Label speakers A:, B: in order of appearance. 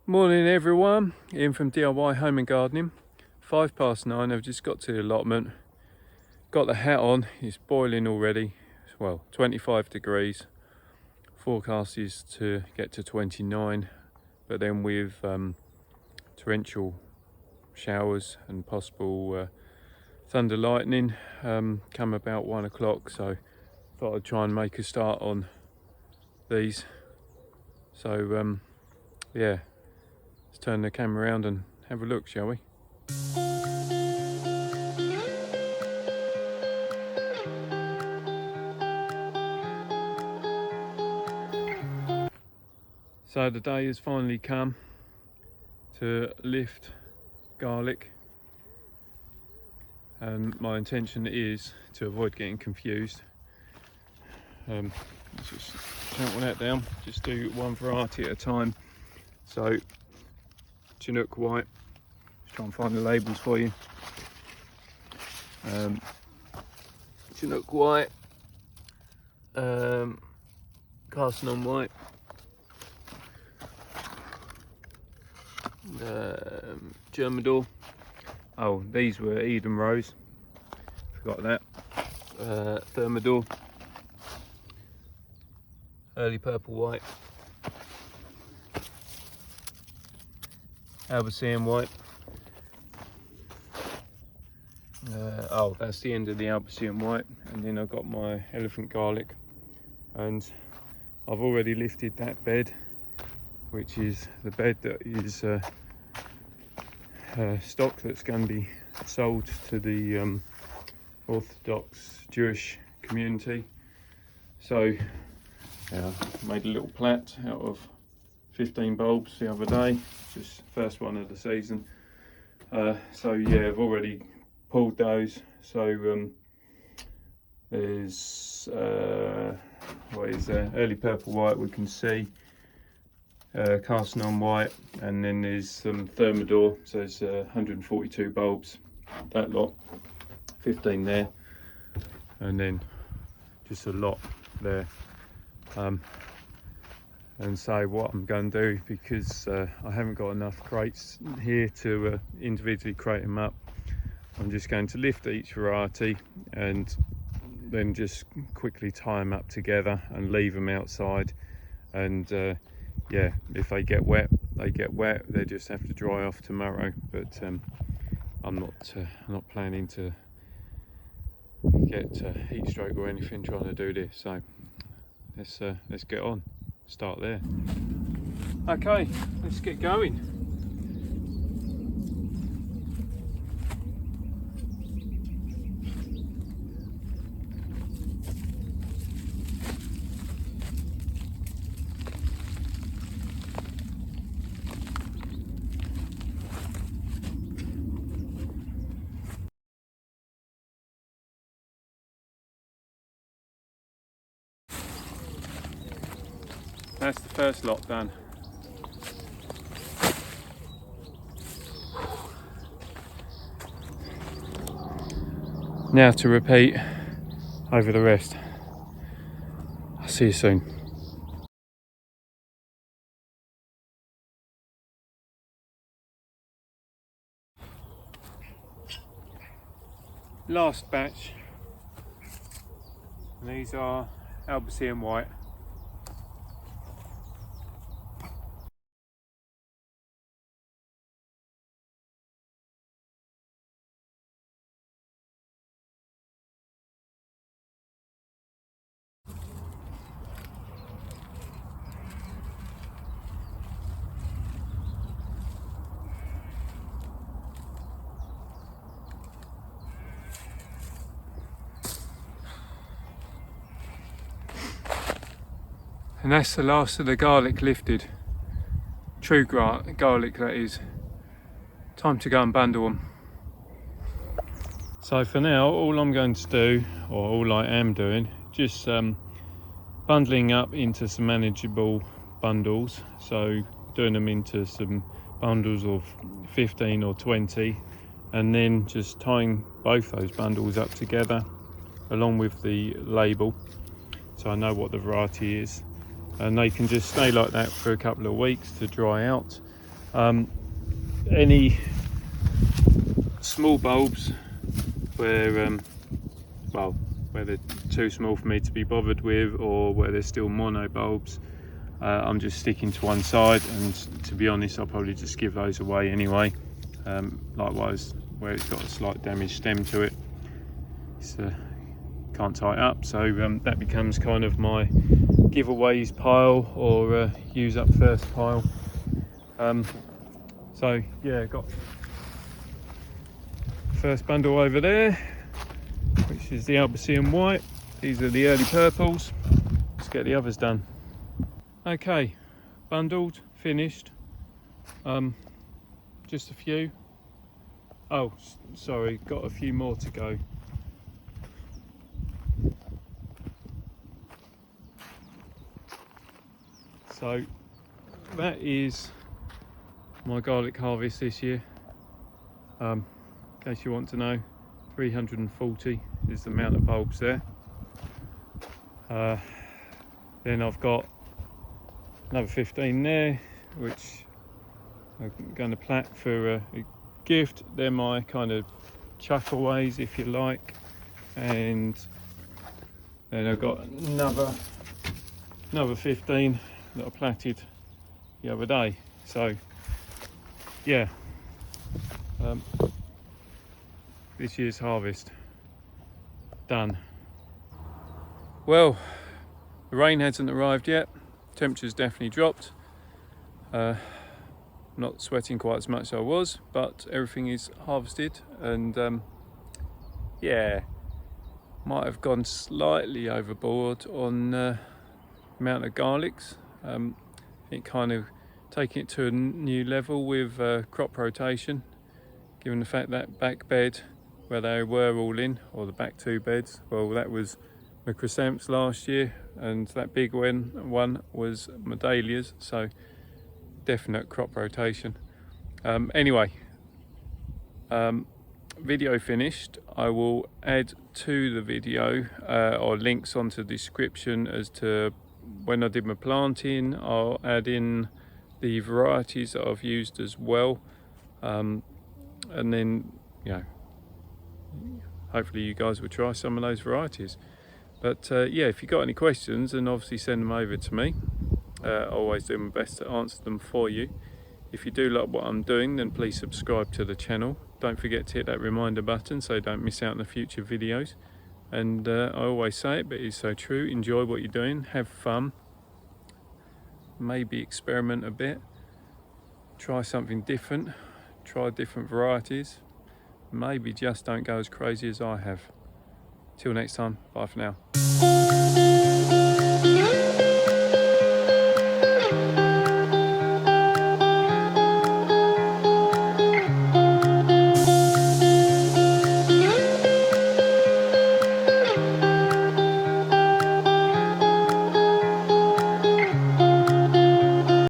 A: Morning everyone, Ian from DIY Home and Gardening. 9:05, I've just got to the allotment, got the hat on, it's boiling already, well 25 degrees, forecast is to get to 29, but then with torrential showers and possible thunder lightning come about 1 o'clock, so thought I'd try and make a start on these. So yeah, let's turn the camera around and have a look, shall we? So the day has finally come to lift garlic, and my intention is to avoid getting confused. Let's just trample that down, just do one variety at a time. So Chinook white, let's try and find the labels for you. Chinook white, Carcinon white, Germador. Oh, these were Eden Rose, forgot that. Thermador, early purple white, Albacean white. Oh, that's the end of the Albacean white, and then I've got my elephant garlic, and I've already lifted that bed, which is the bed that is stock that's going to be sold to the Orthodox Jewish community. So made a little plat out of 15 bulbs the other day, just first one of the season. So yeah, I've already pulled those. So there's what is there? Early purple white, we can see. Carcinon white, and then there's some Thermador, so there's 142 bulbs, that lot, 15 there, and then just a lot there. And so what I'm going to do, because I haven't got enough crates here to individually crate them up, I'm just going to lift each variety and then just quickly tie them up together and leave them outside. And yeah, if they get wet, they get wet. They just have to dry off tomorrow. But I'm not planning to get heat stroke or anything trying to do this. So let's get on. Start there. Okay, let's get going. That's the first lot done. Now to repeat over the rest. I'll see you soon. Last batch, and these are Albacean white. And that's the last of the garlic lifted. True garlic, that is. Time to go and bundle them. So for now, all I'm going to do, or all I am doing, just bundling up into some manageable bundles. So doing them into some bundles of 15 or 20, and then just tying both those bundles up together along with the label, so I know what the variety is. And they can just stay like that for a couple of weeks to dry out, Any small bulbs where where they're too small for me to be bothered with, or where they're still mono bulbs, I'm just sticking to one side, and to be honest, I'll probably just give those away anyway. Likewise, where it's got a slight damaged stem to it, it's can't tie it up, so that becomes kind of my giveaways pile, or use up first pile. So yeah, got first bundle over there, which is the Albacean white. These are the early purples. Let's get the others done. Okay, bundled, finished. Just a few. Oh, sorry, got a few more to go. So that is my garlic harvest this year. In case you want to know, 340 is the amount of bulbs there. Then I've got another 15 there, which I'm going to plat for a gift. They're my kind of chuckaways, if you like. And then I've got another 15 that I platted the other day. So yeah, this year's harvest done. Well, the rain hasn't arrived yet. Temperature's definitely dropped. Not sweating quite as much as I was, but everything is harvested, and yeah, might have gone slightly overboard on amount of garlics. It kind of taking it to a new level with crop rotation, given the fact that back bed where they were all in, or the back two beds, well, that was my chrysanthemums last year, and that big one was my dahlias, so definite crop rotation. Anyway, video finished. I will add to the video or links onto the description as to when I did my planting. I'll add in the varieties that I've used as well, and then hopefully you guys will try some of those varieties. But yeah, if you've got any questions, then obviously send them over to me. I always do my best to answer them for you. If you do like what I'm doing, then please subscribe to the channel. Don't forget to hit that reminder button so you don't miss out on the future videos. And I always say it, but it's so true. Enjoy what you're doing, have fun, maybe experiment a bit, try something different, try different varieties. Maybe just don't go as crazy as I have. Till next time, bye for now.